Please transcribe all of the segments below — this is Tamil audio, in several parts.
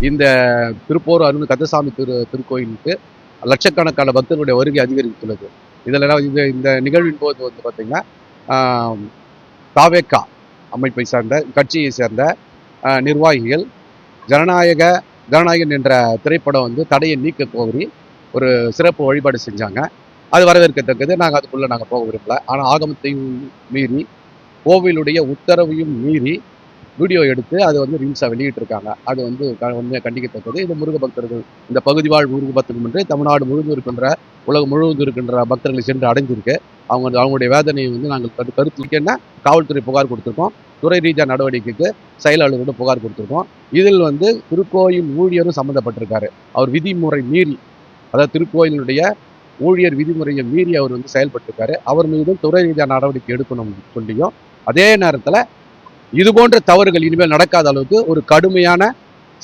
இந்த திருப்போர் அருண் கந்தசாமி திருக்கோயிலுக்கு லட்சக்கணக்கான பக்தர்களுடைய வருகை அதிகரித்துள்ளது. இதில் இந்த நிகழ்வின் போது வந்து பார்த்தீங்கன்னா தாவேக்கா அமைப்பை சார்ந்த கட்சியை சேர்ந்த நிர்வாகிகள் ஜனநாயகன் என்ற திரைப்படம் வந்து தடையை நீக்க கோரி ஒரு சிறப்பு வழிபாடு செஞ்சாங்க. அது வரவேற்கத்தக்கது. நாங்கள் அதுக்குள்ளே போக விரும்பல. ஆனால் ஆகமத்தையும் மீறி கோவிலுடைய உத்தரவையும் மீறி வீடியோ எடுத்து அது வந்து ரீல்ஸாக வெளியிட்டிருக்காங்க. அது வந்து உண்மையாக கண்டிக்கத்தக்கது. இது முருக பக்தர்கள், இந்த பகுதி வாழ் முருக பக்தர்கள் என்று தமிழ்நாடு முழுவதும் இருக்கின்ற, உலகம் முழுவதும் இருக்கின்ற பக்தர்களை சென்று அடைஞ்சிருக்கு. அவங்களுடைய வேதனையை வந்து நாங்கள் கருத்துக்கேன்னா காவல்துறை புகார் கொடுத்துருக்கோம். துறை ரீதியாக நடவடிக்கைக்கு செயல் அலுவலரோட புகார் கொடுத்துருக்கோம். இதில் வந்து திருக்கோயில் ஊழியரும் சம்மந்தப்பட்டிருக்காரு. அவர் விதிமுறை மீறி, அதாவது திருக்கோயிலுடைய ஊழியர் விதிமுறையை மீறி அவர் வந்து செயல்பட்டிருக்காரு. அவர் மீதும் துறை ரீதியாக நடவடிக்கை எடுக்கணும் சொல்லியும், அதே நேரத்தில் இது போன்ற தவறுகள் இனிமேல் நடக்காத அளவுக்கு ஒரு கடுமையான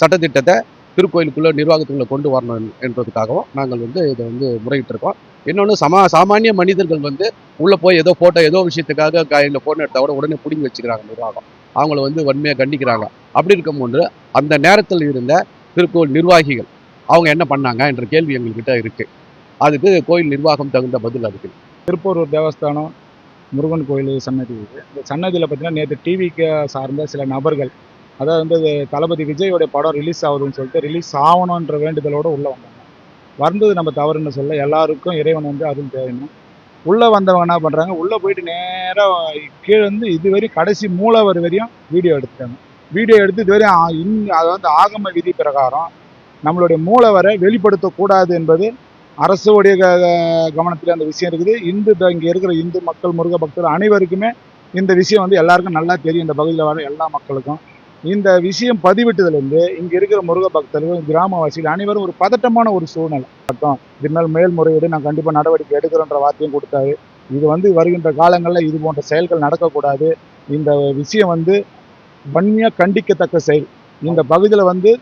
சட்டத்திட்டத்தை திருக்கோயிலுக்குள்ள நிர்வாகத்துக்குள்ள கொண்டு வரணும் என்பதுக்காகவும் நாங்கள் வந்து இதை வந்து முறையிட்டிருக்கோம். இன்னொன்று சாமானிய மனிதர்கள் வந்து உள்ளே போய் ஏதோ ஃபோட்டோ ஏதோ விஷயத்துக்காக கையில் ஃபோன் எடுத்தால் கூட உடனே பிடிங்கி வச்சுக்கிறாங்க நிர்வாகம். அவங்கள வந்து வன்மையாக கண்டிக்கிறாங்க. அப்படி இருக்கும்போது அந்த நேரத்தில் இருந்த திருக்கோயில் நிர்வாகிகள் அவங்க என்ன பண்ணாங்க என்ற கேள்வி எங்கள்கிட்ட இருக்கு. அதுக்கு கோயில் நிர்வாகம் தகுந்த பதில் அதுக்கு. திருப்பூர் தேவஸ்தானம் முருகன் கோயில் சன்னதி இது. இந்த சன்னதியில் பார்த்தீங்கன்னா நேற்று டிவிக்கு சார்ந்த சில நபர்கள், அதாவது வந்து தளபதி விஜயோடைய படம் ரிலீஸ் ஆகுதுன்னு சொல்லிட்டு ரிலீஸ் ஆகணுன்ற வேண்டுதலோடு உள்ளே வந்தாங்க. வந்தது நம்ம தவறுன்னு சொல்ல, எல்லாருக்கும் இறைவன் வந்து அருள் தேவைன்னு உள்ளே வந்தவங்க என்ன பண்ணுறாங்க, உள்ளே போயிட்டு நேராக கீழே வந்து இதுவரையும் கடைசி மூலவர் வரையும் வீடியோ எடுத்துட்டாங்க. வீடியோ எடுத்து இதுவரையும் அது வந்து ஆகம விதி பிரகாரம் நம்மளுடைய மூலவரை வெளிப்படுத்தக்கூடாது என்பது அரசுடைய கவனத்தில் அந்த விஷயம் இருக்குது. இங்கே இருக்கிற இந்து மக்கள், முருக பக்தர்கள் அனைவருக்குமே இந்த விஷயம் வந்து எல்லாருக்கும் நல்லா தெரியும். இந்த பகுதியில் வர எல்லா மக்களுக்கும் இந்த விஷயம் பதிவிட்டதுலேருந்து இங்கே இருக்கிற முருக பக்தர்கள், கிராமவாசிகள் அனைவரும் ஒரு பதட்டமான ஒரு சூழ்நிலை. இது மேல் மேல்முறையீடு நான் கண்டிப்பாக நடவடிக்கை எடுக்கிறோன்ற வார்த்தையும் கொடுத்தாரு. இது வந்து வருகின்ற காலங்களில் இது போன்ற செயல்கள் நடக்கக்கூடாது. இந்த விஷயம் வந்து வன்மையாக கண்டிக்கத்தக்க செயல். இந்த பகுதியில் வந்து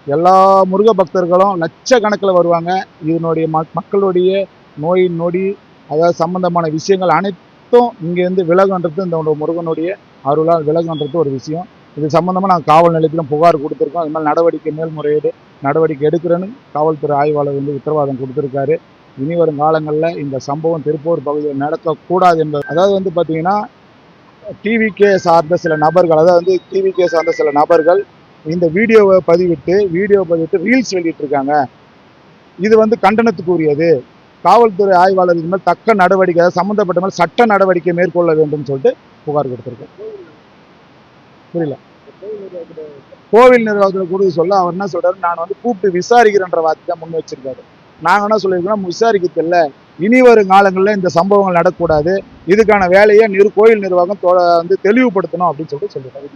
எல்லா முருக பக்தர்களும் லட்சக்கணக்கில் வருவாங்க. இதனுடைய மக்களுடைய நோய் நொடி, அதாவது சம்பந்தமான விஷயங்கள் அனைத்தும் இங்கேருந்து விலகுன்றது இந்த முருகனுடைய அருளால் விலகுன்றது ஒரு விஷயம். இது சம்பந்தமாக நாங்கள் காவல் நிலையத்திலும் புகார் கொடுத்துருக்கோம். இது மாதிரி நடவடிக்கை மேல்முறையீடு நடவடிக்கை எடுக்கிறேன்னு காவல்துறை ஆய்வாளர் வந்து உத்தரவாதம் கொடுத்துருக்காரு. இனி வரும் காலங்களில் இந்த சம்பவம் திருப்பூர் பகுதியில் நடக்கக்கூடாது என்பது. அதாவது வந்து பார்த்தீங்கன்னா டிவிகே சார்ந்த சில நபர்கள், அதாவது வந்து டிவிகே சார்ந்த சில நபர்கள் இந்த வீடியோவை பதிவிட்டு ரீல்ஸ் வெளியிட்டிருக்காங்க. இது வந்து கண்டனத்துக்குரியது. காவல்துறை ஆய்வாளர் இது மாதிரி தக்க நடவடிக்கை, சம்பந்தப்பட்ட மாதிரி சட்ட நடவடிக்கை மேற்கொள்ள வேண்டும் சொல்லிட்டு புகார் கொடுத்திருக்கேன். புரியல. கோவில் நிர்வாகத்தில் கொடுத்து சொல்ல அவர் என்ன சொல்றாரு, நான் வந்து கூப்பிட்டு விசாரிக்கிறேன்ற வார்த்தை முன் வச்சிருக்காரு. நாங்கள் என்ன சொல்லியிருக்கோம், விசாரிக்கிறது இல்லை, இனி வரும் காலங்களில் இந்த சம்பவங்கள் நடக்கக்கூடாது, இதுக்கான வேலையை கோயில் நிர்வாகம் வந்து தெளிவுபடுத்தணும் அப்படின்னு சொல்லிட்டு சொல்லியிருக்காரு.